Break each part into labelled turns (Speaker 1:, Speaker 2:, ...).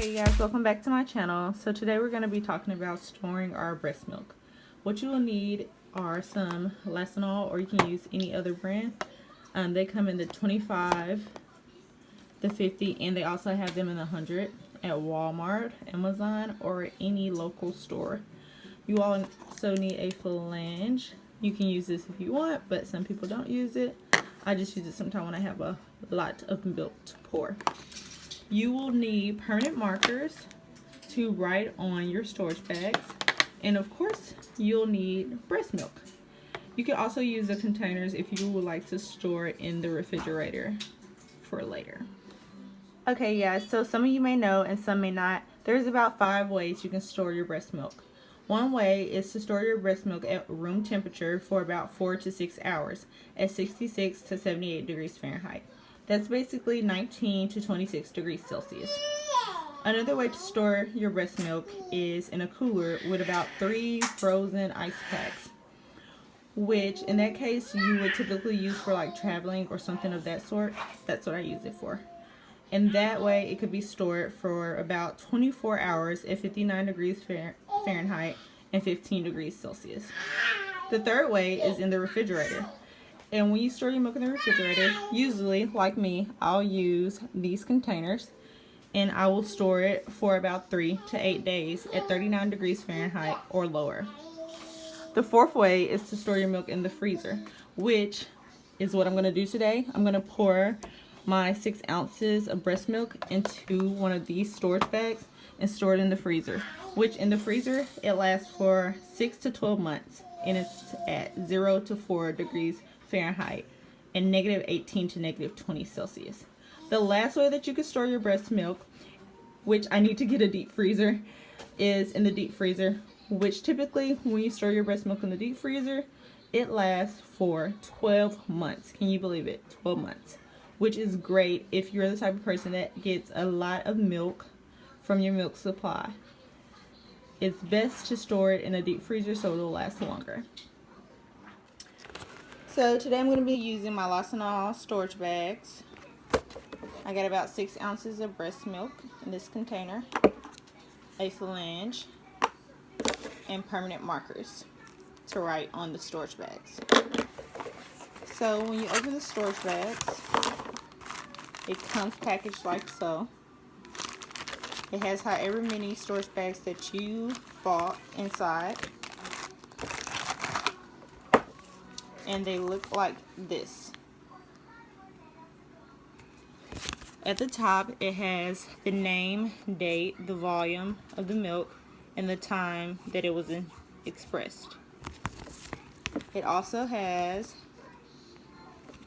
Speaker 1: Hey guys, welcome back to my channel. So today we're going to be talking about storing our breast milk. What you will need are some Lansinoh, or you can use any other brand. They come in the 25, the 50, and they also have them in the 100 at Walmart, Amazon, or any local store. You also need a flange. You can use this if you want, but some people don't use it. I just use it sometimes when I have a lot of milk to pour. You will need permanent markers to write on your storage bags, and of course you'll need breast milk. You can also use the containers if you would like to store it in the refrigerator for later. Okay, yeah, so some of you may know and some may not. There's about 5 ways you can store your breast milk. One way is to store your breast milk at room temperature for about 4 to 6 hours at 66 to 78 degrees Fahrenheit. That's basically 19 to 26 degrees Celsius. Another way to store your breast milk is in a cooler with about 3 frozen ice packs, which in that case you would typically use for like traveling or something of that sort. That's what I use it for. And that way it could be stored for about 24 hours at 59 degrees Fahrenheit and 15 degrees Celsius. The third way is in the refrigerator. And when you store your milk in the refrigerator, usually, like me, I'll use these containers and I will store it for about 3 to 8 days at 39 degrees Fahrenheit or lower. The fourth way is to store your milk in the freezer, which is what I'm going to do today. I'm going to pour my 6 ounces of breast milk into one of these storage bags and store it in the freezer, which in the freezer it lasts for 6 to 12 months, and it's at 0 to 4 degrees Fahrenheit and negative 18 to negative 20 Celsius. The last way that you can store your breast milk, which I need to get a deep freezer, is in the deep freezer, which typically when you store your breast milk in the deep freezer, it lasts for 12 months. Can you believe it? 12 months. Which is great if you're the type of person that gets a lot of milk from your milk supply. It's best to store it in a deep freezer so it'll last longer. So today I'm going to be using my Lansinoh storage bags. I got about 6 ounces of breast milk in this container, a flange, and permanent markers to write on the storage bags. So when you open the storage bags, it comes packaged like so. It has however many storage bags that you bought inside. And they look like this. At the top it has the name, date, the volume of the milk, and the time that it was expressed. It also has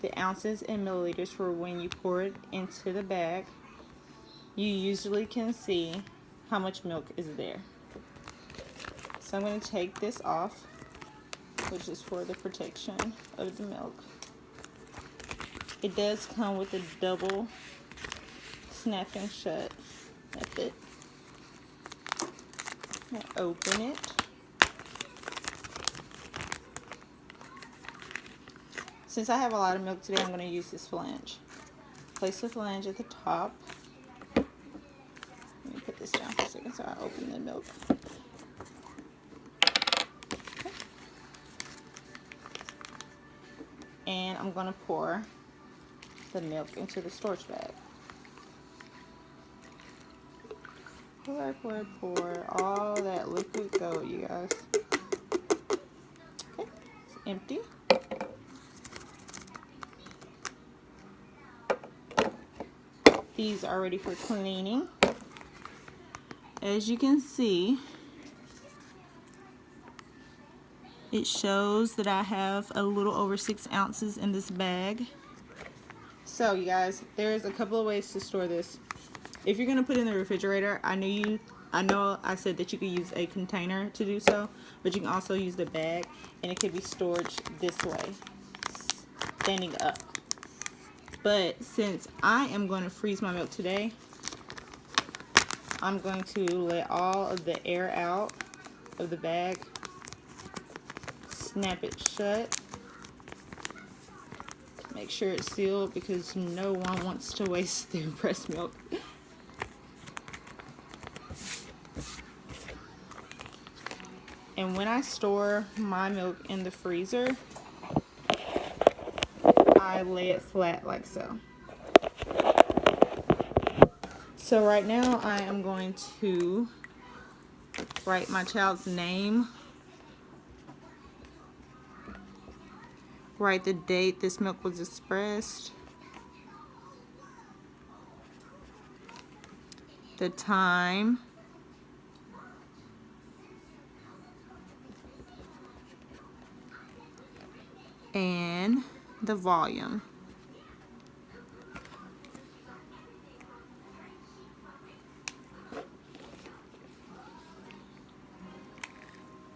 Speaker 1: the ounces and milliliters for when you pour it into the bag. You usually can see how much milk is there. So I'm going to take this off, which is for the protection of the milk. It does come with a double snapping shut method. Open it. Since I have a lot of milk today, I'm going to use this flange. Place the flange at the top. Let me put this down for a second so I open the milk. And I'm going to pour the milk into the storage bag. Pour. All that liquid go, you guys. Okay, it's empty. These are ready for cleaning. As you can see, it shows that I have a little over 6 ounces in this bag. So you guys, there's a couple of ways to store this. If you're going to put it in the refrigerator, I know I said that you could use a container to do so, but you can also use the bag, and it could be stored this way, standing up. But since I am going to freeze my milk today, I'm going to let all of the air out of the bag, snap it shut, make sure it's sealed because no one wants to waste their breast milk. And when I store my milk in the freezer, I lay it flat like so. So right now I am going to write my child's name, write the date this milk was expressed, the time, and the volume.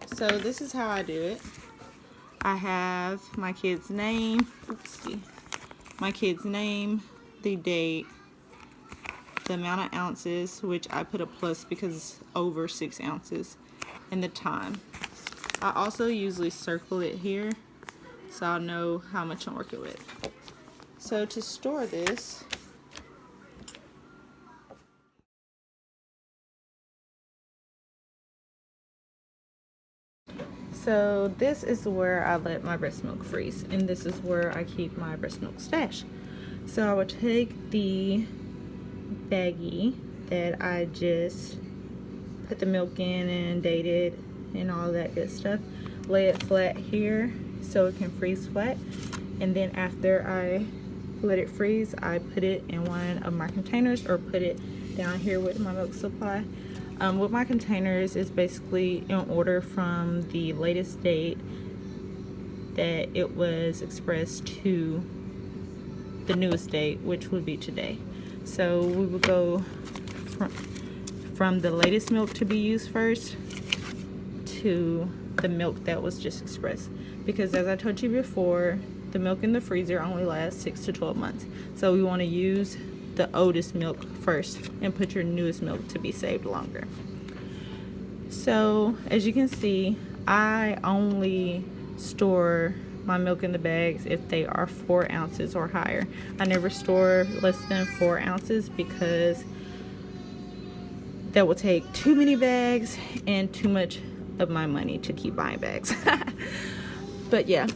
Speaker 1: So this is how I do it. I have my kid's name, my kid's name, the date, the amount of ounces, which I put a plus because it's over 6 ounces, and the time. I also usually circle it here so I'll know how much I'm working with. So to store this, so this is where I let my breast milk freeze, and this is where I keep my breast milk stash. So I would take the baggie that I just put the milk in and dated and all that good stuff, lay it flat here so it can freeze flat, and then after I let it freeze, I put it in one of my containers or put it down here with my milk supply. With my containers is basically in order from the latest date that it was expressed to the newest date, which would be today. So we would go from the latest milk to be used first to the milk that was just expressed, because as I told you before, the milk in the freezer only lasts 6 to 12 months. So we want to use the oldest milk first and put your newest milk to be saved longer. So as you can see, I only store my milk in the bags if they are 4 ounces or higher. I never store less than 4 ounces because that will take too many bags and too much of my money to keep buying bags. But yeah,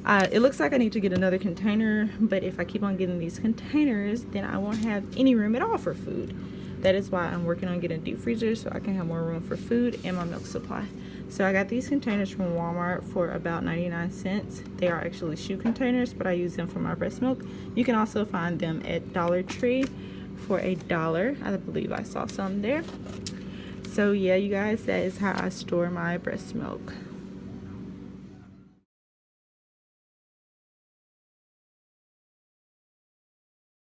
Speaker 1: it looks like I need to get another container, but if I keep on getting these containers, then I won't have any room at all for food. That is why I'm working on getting a deep freezer so I can have more room for food and my milk supply. So I got these containers from Walmart for about 99 cents. They are actually shoe containers, but I use them for my breast milk. You can also find them at Dollar Tree for $1. I believe I saw some there. So yeah, you guys, that is how I store my breast milk.